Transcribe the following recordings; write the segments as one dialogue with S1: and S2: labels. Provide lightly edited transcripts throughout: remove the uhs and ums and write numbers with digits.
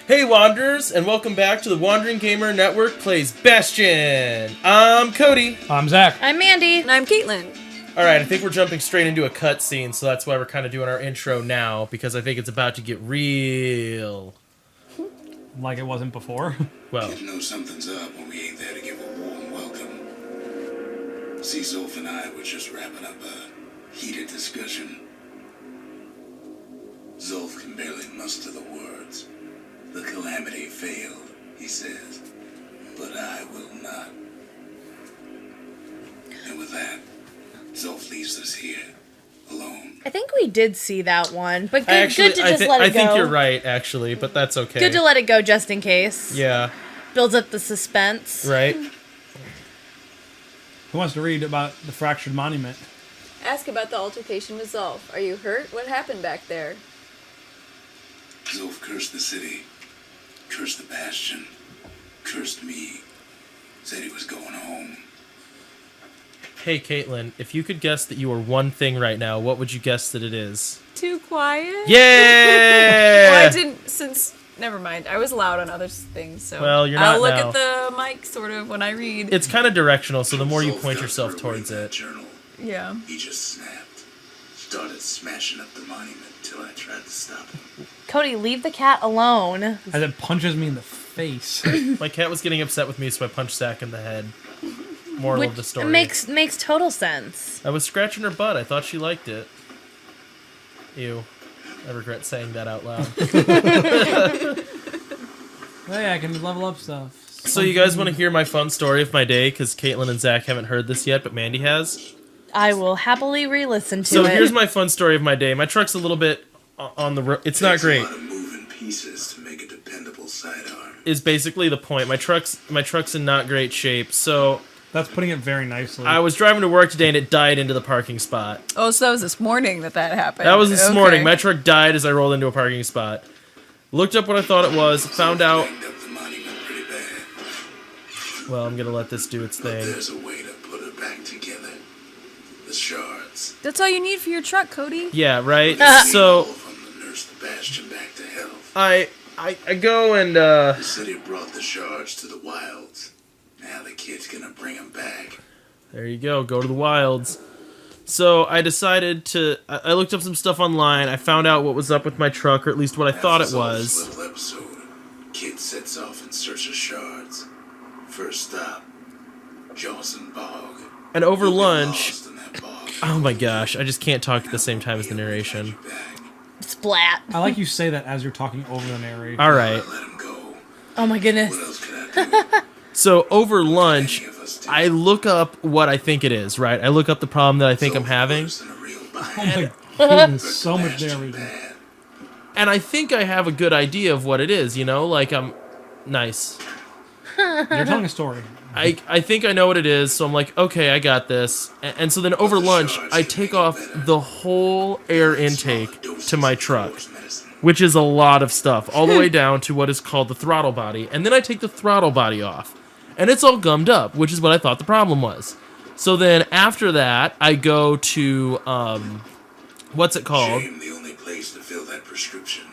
S1: Hey Wanderers, and welcome back to the Wandering Gamer Network Plays Bastion. I'm Cody.
S2: I'm Zack.
S3: I'm Mandy.
S4: And I'm Caitlin.
S1: Alright, I think we're jumping straight into a cutscene, so that's why we're kind of doing our intro now, because I think it's about to get real.
S2: Like it wasn't before.
S1: Well,
S5: You know something's up when we ain't there to give a warm welcome. See, Zolf and I were just wrapping up a heated discussion. Zolf can barely muster the words. The calamity failed, he says, but I will not. And with that, Zolf leaves us here, alone.
S3: I think we did see that one, but good,
S1: actually,
S3: good to just let it go.
S1: I think you're right, actually, but that's okay.
S3: Good to let it go just in case.
S1: Yeah.
S3: Builds up the suspense.
S1: Right?
S2: Who wants to read about the fractured monument?
S4: Ask about the altercation with Zolf. Are you hurt? What happened back there?
S5: Zolf cursed the city, cursed the Bastion, cursed me, said he was going home.
S1: Hey Caitlin, if you could guess that you are one thing right now, what would you guess that it is?
S4: Too quiet?
S1: Yeah!
S4: Well, I didn't, since... Never mind. I was loud on other things, so...
S1: Well, you're not
S4: I'll look
S1: now.
S4: at the mic, sort of, when I read.
S1: It's kind of directional, so the more you
S5: Zolf
S1: point
S5: got
S1: yourself
S5: her
S1: towards
S5: away from
S1: it.
S5: that journal.
S4: Yeah.
S5: He just snapped. Started smashing up the monument till I tried to stop him.
S3: Cody, leave the cat alone.
S2: As it punches me in the face.
S1: My cat was getting upset with me, so I punched Zack in the head. Moral of the story.
S3: Makes total sense.
S1: I was scratching her butt. I thought she liked it. Ew. I regret saying that out loud.
S2: Hey, I can level up stuff.
S1: So you guys want to hear my fun story of my day? Because Caitlin and Zack haven't heard this yet, but Mandy has.
S3: I will happily re-listen to
S1: So
S3: it.
S1: here's my fun story of my day. My truck's a little bit on the road. It's not
S5: Takes
S1: great.
S5: A lot of moving pieces to make a dependable sidearm.
S1: Is basically the point. My truck's in not great shape. So
S2: That's putting it very nicely.
S1: I was driving to work today and it died into the parking spot.
S4: Oh, so that was this morning that happened.
S1: That was this
S4: Okay.
S1: morning. My truck died as I rolled into a parking spot. Looked up what I thought it was. Found out.
S5: Banged up the monument pretty bad.
S1: Well, I'm gonna let this do its
S5: But
S1: thing.
S5: there's a way to put it back together. The shards.
S4: That's all you need for your truck, Cody.
S1: Yeah, right.
S5: All
S1: So
S5: of them to nurse the Bastion back to health.
S1: I go and
S5: The city brought the shards to the wilds. Now the kid's gonna bring them back.
S1: there you go. Go to the wilds. So I decided to. I looked up some stuff online. I found out what was up with my truck, or at least what I thought it
S5: After Zolf's
S1: was.
S5: little episode, kid sets off in search of shards. First stop, Jawson Bog.
S1: And over
S5: You'll get
S1: lunch.
S5: lost in that bog.
S1: Oh my gosh! I just can't talk at the same time as the narration.
S3: Splat.
S2: I like you say that as you're talking over the narration.
S1: All right.
S5: Let him go.
S3: Oh my goodness.
S5: What else could I do?
S1: So over lunch,
S5: Any of us do.
S1: I look up what I think it is. Right? I look up the problem that I think I'm
S5: Zolf
S1: having.
S5: lives in a real
S2: Oh
S5: bind.
S2: my goodness, so much
S5: Bastion
S2: narration.
S5: bad.
S1: And I think I have a good idea of what it is, you know? Like, I'm... Nice.
S2: You're telling a story.
S1: I think I know what it is, so I'm like, okay, I got this. And so then over lunch, I take off the whole air intake to my truck, which is a lot of stuff, all the way down to what is called the throttle body. And then I take the throttle body off, and it's all gummed up, which is what I thought the problem was. So then after that, I go to, what's it called?
S5: Shame the only place to fill that prescription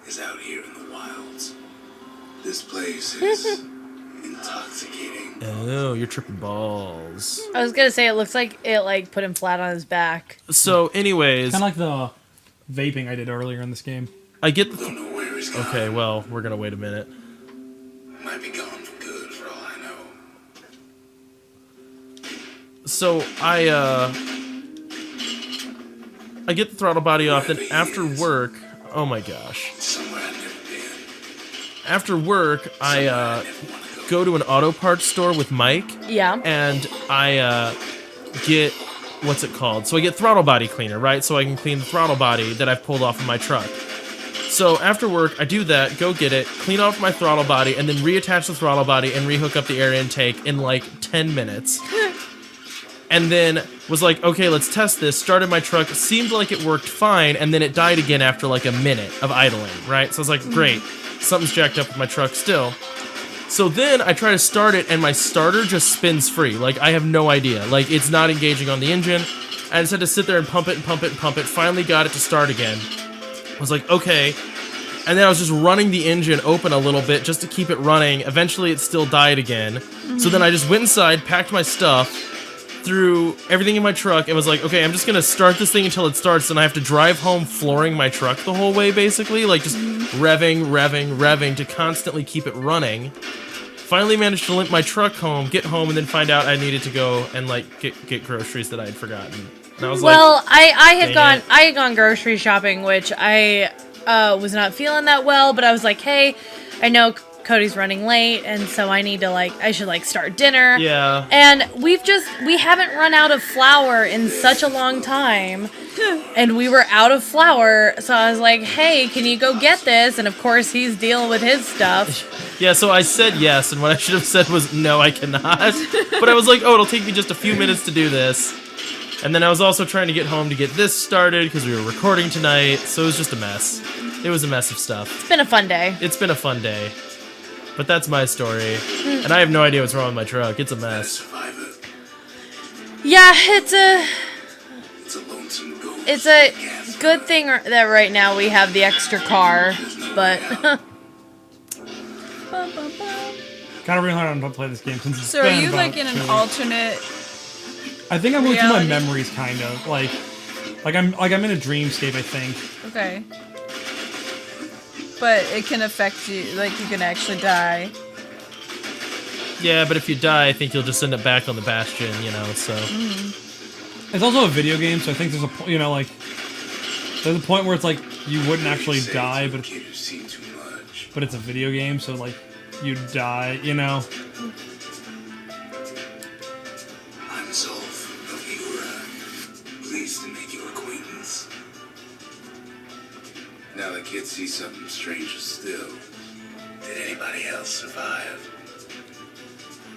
S5: is out here in the wilds. This place is intoxicating.
S1: Oh, you're tripping balls.
S3: I was gonna say it looks like it put him flat on his back.
S1: So anyways,
S2: Kind of like the vaping I did earlier in this game.
S1: I get the...
S5: Don't know where he's gone.
S1: Okay, well, we're gonna wait a minute.
S5: Might be gone for good for all I know.
S1: So I get the throttle body off, then after work, oh my gosh.
S5: Somewhere I've never been.
S1: After work, I go to an auto parts store with Mike,
S3: Yeah.
S1: and I get, what's it called? So I get throttle body cleaner, right? So I can clean the throttle body that I've pulled off of my truck. So after work, I do that, go get it, clean off my throttle body, and then reattach the throttle body and rehook up the air intake in like 10 minutes. And then was like, okay, let's test this. Started my truck, seemed like it worked fine, and then it died again after like a minute of idling, right? So I was like, great, something's jacked up with my truck still. So then I try to start it, and my starter just spins free. Like, I have no idea. Like, it's not engaging on the engine. I just had to sit there and pump it and pump it and pump it. Finally got it to start again. I was like, okay, and then I was just running the engine open a little bit just to keep it running. Eventually, it still died again. So then I just went inside, packed my stuff, threw everything in my truck, and was like, okay, I'm just gonna start this thing until it starts, and I have to drive home flooring my truck the whole way, basically, like just revving to constantly keep it running. Finally managed to limp my truck home, get home, and then find out I needed to go and like get groceries that I had forgotten. And I was
S3: Well, I had
S1: dang
S3: gone grocery shopping, which I was not feeling that well, but I was like, hey, I know Cody's running late, and so I need to I should start dinner.
S1: Yeah.
S3: And we haven't run out of flour in such a long time. And we were out of flour, so I was like, hey, can you go get this? And of course, he's dealing with his stuff.
S1: Yeah, so I said yes, and what I should have said was no, I cannot. But I was like, oh, it'll take me just a few minutes to do this. And then I was also trying to get home to get this started because we were recording tonight, so it was just a mess. It was a mess of stuff.
S3: It's been a fun day.
S1: It's been a fun day. But that's my story. And I have no idea what's wrong with my truck. It's a mess.
S3: Yeah, it's a
S5: lonesome ghost.
S3: it's a good thing that right now we have the extra car, but
S2: Gotta really hard on to play this game since it's
S4: So are
S2: been
S4: you
S2: about
S4: like in an
S2: 2 weeks.
S4: alternate?
S2: I think I'm going through my
S4: reality?
S2: memories, kind of like I'm in a dreamscape. I think.
S4: Okay. But it can affect you, like you can actually die.
S1: Yeah, but if you die, I think you'll just end up back on the Bastion, so...
S2: It's also a video game, so I think there's a there's a point where it's like you wouldn't actually die, but
S5: Kid who's seen too much.
S2: it's a video game, so like you die,
S5: I'm Zolf of Igora. Pleased to make your acquaintance. Now the kid sees something stranger still. Did anybody else survive?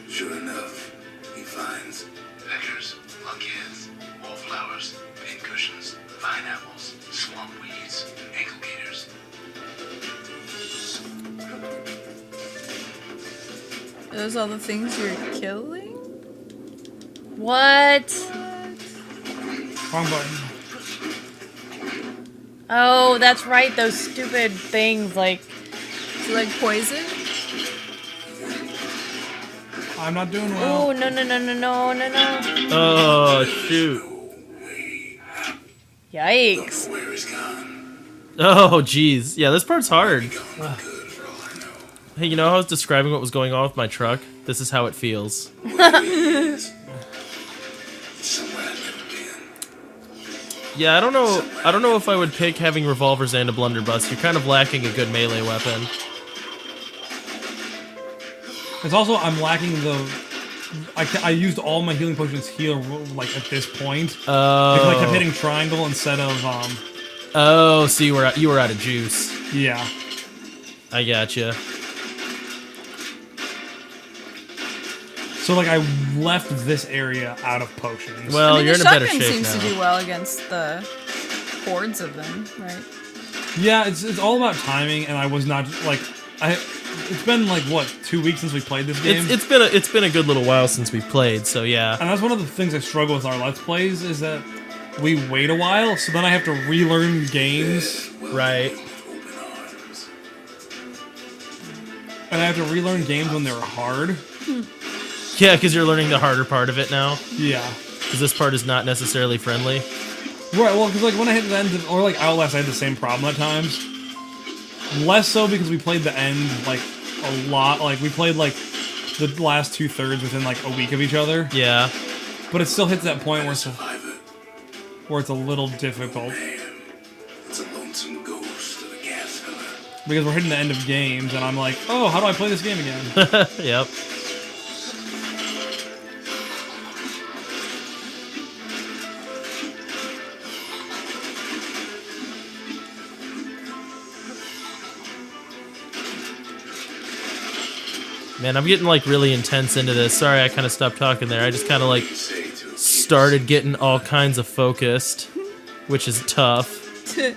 S5: Sure enough, he finds peckers, lunkheads, wallflowers, pincushions, vine apples, swamp weeds, ankle gators.
S4: Are those all the things you're killing?
S3: what?
S2: wrong button.
S3: Oh, that's right, those stupid things
S4: Is it like poison?
S2: I'm not doing well.
S3: Oh, no.
S1: Oh, shoot.
S3: Yikes.
S5: Where is gone?
S1: Oh, jeez. Yeah, this part's hard.
S5: Good for all I know.
S1: Hey, you know how I was describing what was going on with my truck? This is how it feels.
S5: Whatever it is, it's somewhere I've never been.
S1: Yeah, I don't know if I would pick having revolvers and a blunderbuss. You're kind of lacking a good melee weapon.
S2: It's also I'm lacking the. I used all my healing potions here at this point. Because I kept hitting triangle instead of
S1: Oh, so you were out of juice.
S2: yeah.
S1: I gotcha.
S2: So I left this area out of potions.
S1: Well,
S4: I mean,
S1: you're
S4: the
S1: in a better
S4: shotgun
S1: shape
S4: seems
S1: now.
S4: to do well against the hordes of them, right?
S2: Yeah, it's all about timing, and I was not It's been 2 weeks since we played this game,
S1: It's been a good little while since we played, so yeah.
S2: and that's one of the things I struggle with our Let's Plays is that we wait a while, so then I have to relearn games,
S1: Right.
S5: Open arms.
S2: and I have to relearn games when they're hard.
S1: Yeah, because you're learning the harder part of it now.
S2: Yeah.
S1: Because this part is not necessarily friendly.
S2: Right, well, because when I hit the end, or Outlast, I had the same problem at times. Less so because we played the end, a lot. We played, the last 2/3 within, a week of each other.
S1: Yeah.
S2: But it still hits that point where
S5: Survive it.
S2: it's a little difficult.
S5: Man, it's a lonesome ghost of a gas filler.
S2: Because we're hitting the end of games, and I'm like, oh, how do I play this game again?
S1: Yep. Man, I'm getting really intense into this. Sorry, I kind of stopped talking there. I just kind of
S5: Say to a
S1: started getting all kinds of focused, which is tough.
S5: I'm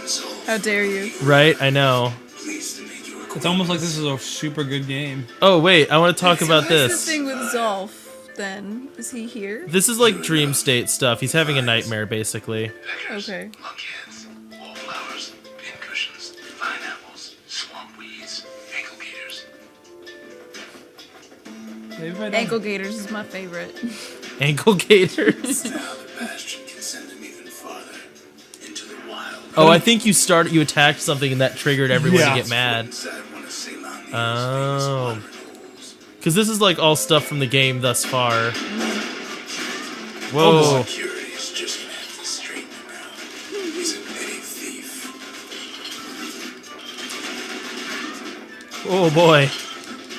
S5: Zolf.
S4: How dare you?
S1: Right? I know.
S5: Pleased to make your acquaintance.
S2: It's almost like this is a super good game.
S1: Oh, wait, I want to talk about
S4: What's
S1: this.
S4: the thing with Zolf, then? Is he here?
S1: This is dream state stuff. He's having a nightmare, basically.
S5: Peckers,
S4: Okay.
S5: lunkheads, wallflowers, pincushions, vine apples,
S2: Maybe I don't.
S6: Ankle gaiters is my favorite.
S1: Ankle gators.
S5: Now the Bastion can send them even farther into the wild.
S1: Oh, I think you attacked something and that triggered everyone
S2: Yeah.
S1: to get mad.
S5: Zack wanna sail on these
S1: Oh.
S5: famous waterholes.
S1: Because this is like all stuff from the game thus far. Whoa.
S5: Security is just gonna have to straighten him out. He's a petty thief.
S1: Oh boy.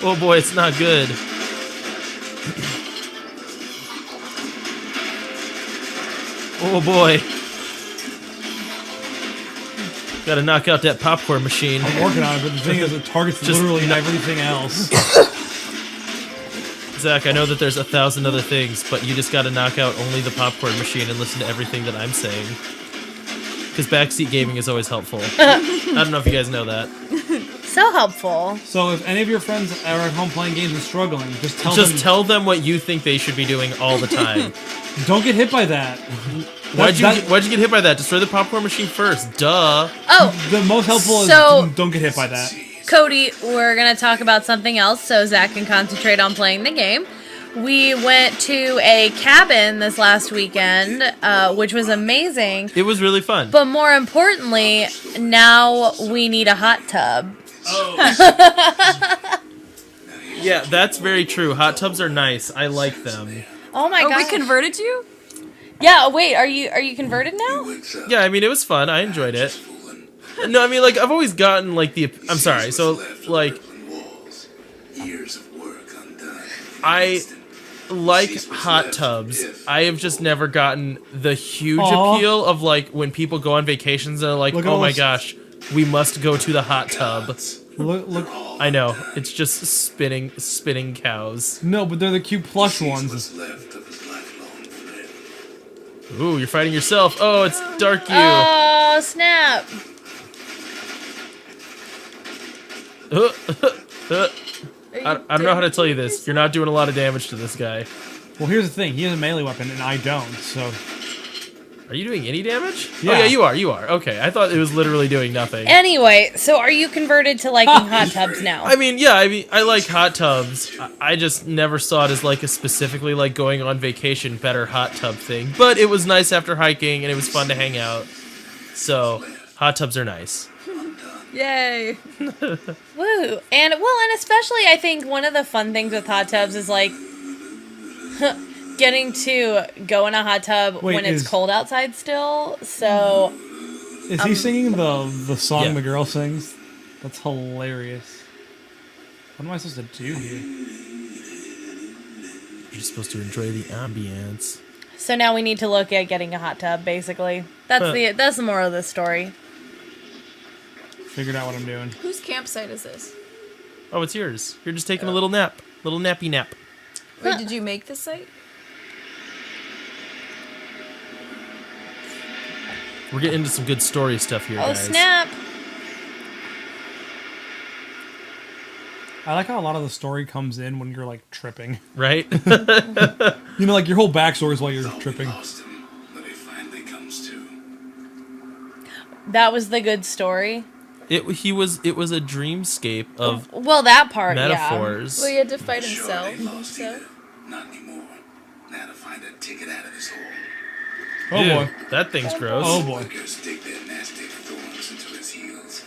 S1: Oh boy, it's not good. Oh boy. Gotta knock out that popcorn machine.
S2: I'm working on it, but the thing is, it targets
S1: Just
S2: literally
S1: not-
S2: everything else.
S1: Zach, I know that there's 1,000 other things, but you just gotta knock out only the popcorn machine and listen to everything that I'm saying. Because backseat gaming is always helpful. I don't know if you guys know that.
S3: So helpful.
S2: So if any of your friends are at home playing games and struggling, just tell
S1: Just
S2: them,
S1: tell them what you think they should be doing all the time.
S2: don't get hit by that.
S1: Why'd you
S2: That-
S1: get hit by that? Destroy the popcorn machine first. Duh.
S3: Oh,
S2: The most helpful
S3: So-
S2: is don't get hit by that.
S3: Cody, we're going to talk about something else so Zach can concentrate on playing the game. We went to a cabin this last weekend, which was amazing.
S1: It was really fun.
S3: But more importantly, now we need a hot tub.
S1: Yeah, that's very true. Hot tubs are nice. I like them.
S3: Oh my
S6: Oh,
S3: god.
S6: we converted you?
S3: Yeah, wait, are you converted now?
S5: Wakes up.
S1: Yeah, I mean, it was fun. I enjoyed it. No, I mean, like, I've always gotten, like, I'm sorry. So, like,
S5: Walls. Years of work undone.
S1: I like hot tubs. I have just never gotten the huge
S2: Aw.
S1: appeal of, like, when people go on vacations and are like,
S2: Look at
S1: oh
S2: all
S1: my
S2: this-
S1: gosh, we must go to the hot tub.
S2: Look,
S1: I know. It's just spinning cows.
S2: no, but they're the cute plush
S5: What's
S2: ones.
S5: left of his lifelong thread.
S1: Ooh, you're fighting yourself. Oh, it's Dark You.
S3: Oh, snap.
S1: I don't know how to tell you this. You're not doing a lot of damage to this guy.
S2: Well, here's the thing: he has a melee weapon, and I don't. So
S1: Are you doing any damage?
S2: Yeah.
S1: Oh, yeah, you are. You are. Okay, I thought it was literally doing nothing.
S3: Anyway, so are you converted to liking hot tubs now?
S1: I mean, yeah, I like hot tubs. I just never saw it as like a specifically like going on vacation better hot tub thing. But it was nice after hiking and it was fun to hang out. So, hot tubs are nice.
S6: Yay.
S3: Woo. And especially I think one of the fun things with hot tubs is like getting to go in a hot tub
S2: Wait,
S3: when it's
S2: is-
S3: cold outside still. So,
S2: is he singing the song
S1: Yeah.
S2: the girl sings? That's hilarious. What am I supposed to do here?
S1: You're supposed to enjoy the ambience.
S3: so now we need to look at getting a hot tub basically. That's the moral of the story.
S2: Figured out what I'm doing.
S6: Whose campsite is this?
S1: Oh, it's yours. You're just taking a little nap. Little nappy nap.
S6: Wait, did you make this site?
S1: We're getting into some good story stuff here,
S3: Oh,
S1: guys.
S3: snap.
S2: I like how a lot of the story comes in when you're like tripping.
S1: Right?
S2: You know, like your whole backstory is while you're tripping.
S5: Lost him, but he finally comes to.
S3: That was the good story.
S1: It was a dreamscape of
S3: Well, that part,
S1: metaphors.
S4: Well, you had to fight
S5: Sure,
S4: himself.
S5: they lost
S4: So.
S5: either. Not anymore. Now to find a ticket out of this hole.
S2: Oh
S1: Ew,
S2: boy.
S1: that thing's gross.
S2: Oh boy.
S5: Workers dig their nasty thorns into his heels.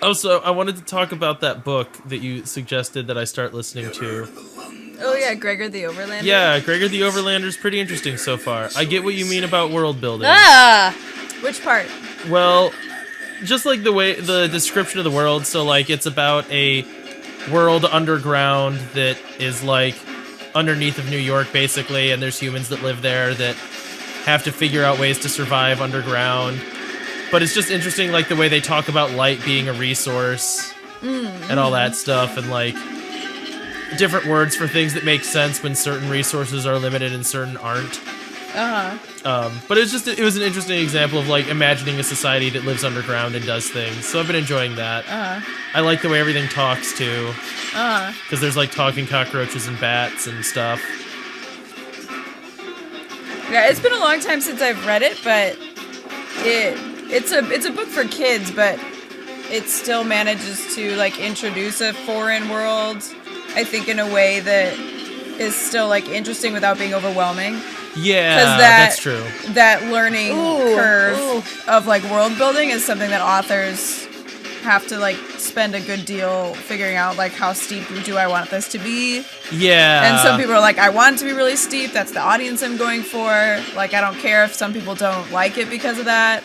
S1: Oh, so I wanted to talk about that book that you suggested that I start listening to.
S6: Oh yeah, Gregor the Overlander.
S1: Yeah, Gregor the Overlander's pretty interesting so far. I get what you mean about world building.
S3: Ah!
S6: Which part?
S1: Well, just like the description of the world, so like it's about a world underground that is like underneath of New York basically, and there's humans that live there that have to figure out ways to survive underground. But it's just interesting like the way they talk about light being a resource and all that stuff, and like different words for things that make sense when certain resources are limited and certain aren't. But it was an interesting example of like imagining a society that lives underground and does things. So I've been enjoying that. I like the way everything talks too, because there's like talking cockroaches and bats and stuff.
S6: Yeah, it's been a long time since I've read it, but it's a book for kids, but it still manages to like introduce a foreign world, I think, in a way that is still like interesting without being overwhelming.
S1: Yeah,
S6: that,
S1: that's true.
S6: That learning curve of like world building is something that authors have to like spend a good deal figuring out, like how steep do I want this to be.
S1: Yeah.
S6: And some people are like, I want it to be really steep, that's the audience I'm going for. Like, I don't care if some people don't like it because of that.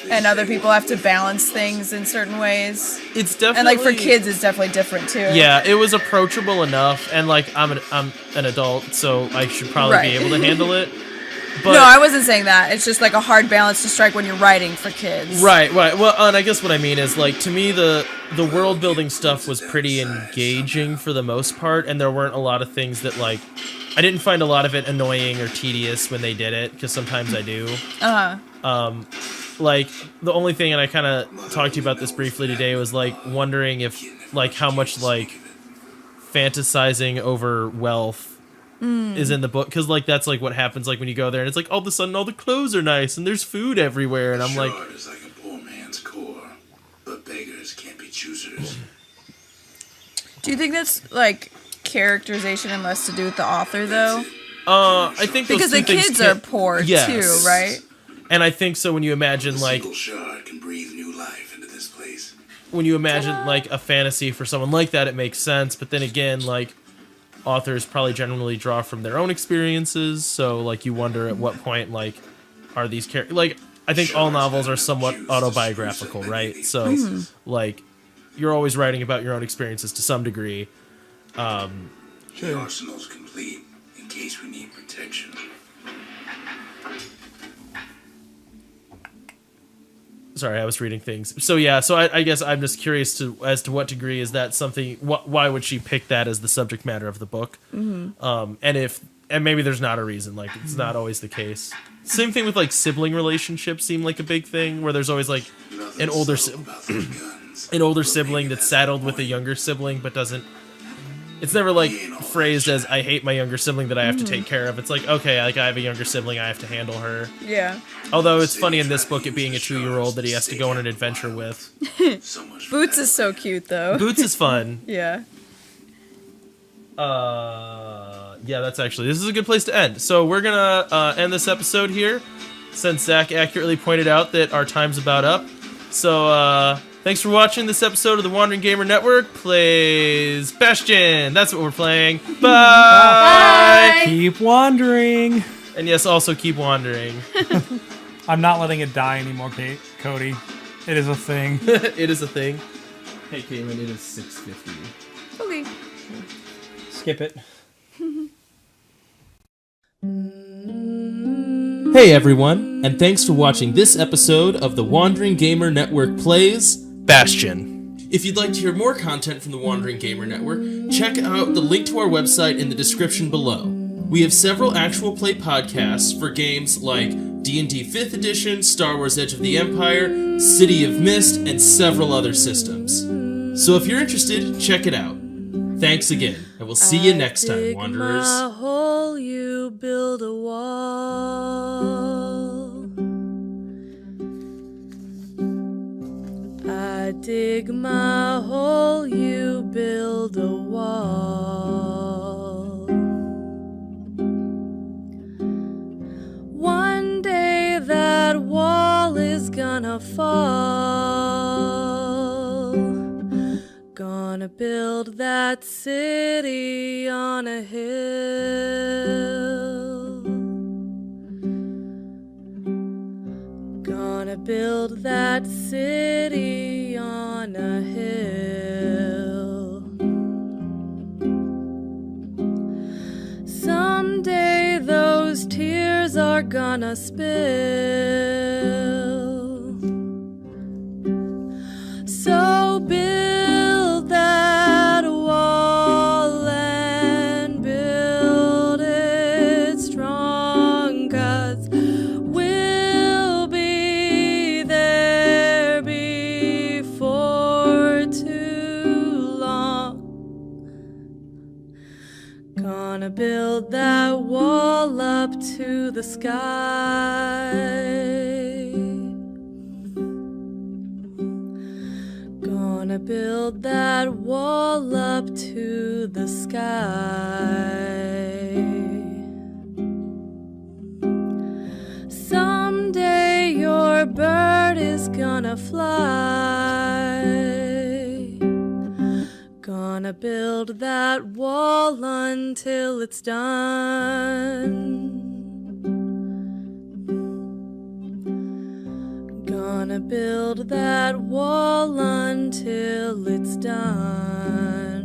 S6: And other people have to balance things in certain ways.
S1: It's definitely,
S6: and like for kids, it's definitely different too.
S1: Yeah, it was approachable enough, and like I'm an adult, so I should probably be able to handle it. But
S6: no, I wasn't saying that. It's just like a hard balance to strike when you're writing for kids.
S1: Right. Well, and I guess what I mean is like to me the world building stuff was pretty engaging for the most part, and there weren't a lot of things that like I didn't find a lot of it annoying or tedious when they did it, because sometimes I do. Like, the only thing, and I kind of talked to you about this briefly today, was, like, wondering if, like, how much, like, fantasizing over wealth is in the book. Because, like, that's, like, what happens, like, when you go there, and it's like, all of a sudden, all the clothes are nice, and there's food everywhere, and I'm like...
S5: is like a poor man's core, but beggars can't be choosers.
S6: Do you think that's, like, characterization and less to do with the author, though?
S1: I think those
S6: because
S1: two
S6: the
S1: things
S6: kids are poor, too, right?
S1: And I think so when you imagine, like...
S5: A single shard can breathe new life into this place.
S1: When you imagine, like, a fantasy for someone like that, it makes sense. But then again, like, authors probably generally draw from their own experiences. So, like, you wonder at what point, like, are these characters... Like, I think all novels are somewhat autobiographical, right? So, like, you're always writing about your own experiences to some degree.
S5: The arsenal's complete in case we need protection.
S1: Sorry, I was reading things. So yeah, so I guess I'm just curious as to what degree is that something. Why would she pick that as the subject matter of the book? And maybe there's not a reason. Like it's not always the case. Same thing with like sibling relationships seem like a big thing where there's always like an older sibling that's saddled with a younger sibling but doesn't. It's never like phrased as I hate my younger sibling that I have to take care of. It's like, okay, like I have a younger sibling, I have to handle her.
S6: Yeah.
S1: Although it's funny in this book, it being a 2-year-old that he has to go on an adventure with.
S6: Boots is so cute, though.
S1: Boots is fun.
S6: Yeah.
S1: Yeah, this is a good place to end. So we're gonna end this episode here, since Zach accurately pointed out that our time's about up. So, thanks for watching this episode of the Wandering Gamer Network plays Bastion. That's what we're playing. Bye!
S3: Bye!
S2: Keep wandering.
S1: And yes, also keep wandering.
S2: I'm not letting it die anymore, Cody. It is a thing.
S1: It is a thing.
S7: Hey, Caitlin, it is 6:50.
S6: Okay.
S2: Skip it.
S1: Hey everyone, and thanks for watching this episode of the Wandering Gamer Network plays Bastion. If you'd like to hear more content from the Wandering Gamer Network, check out the link to our website in the description below. We have several actual play podcasts for games like D&D 5th Edition, Star Wars Edge of the Empire, City of Mist, and several other systems. So if you're interested, check it out. Thanks again, and we'll see you next time, Wanderers.
S3: My hole, you build a wall. I dig my hole, you build a wall. One day that wall is gonna fall. Gonna build that city on a hill. Gonna build that city on a hill. Someday those tears are gonna spill. So build that wall and build it strong, 'cause we'll be there before too long. Gonna build that wall up to the sky. Gonna build that wall up to the sky. Someday your bird is gonna fly. Gonna build that wall until it's done. Gonna build that wall until it's done.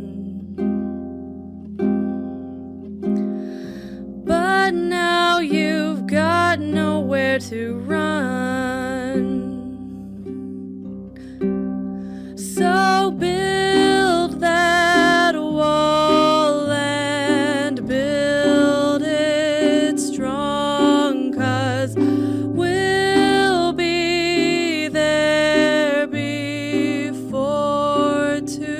S3: But now you've got nowhere to run. So build that wall and build it strong, 'cause we'll be there before too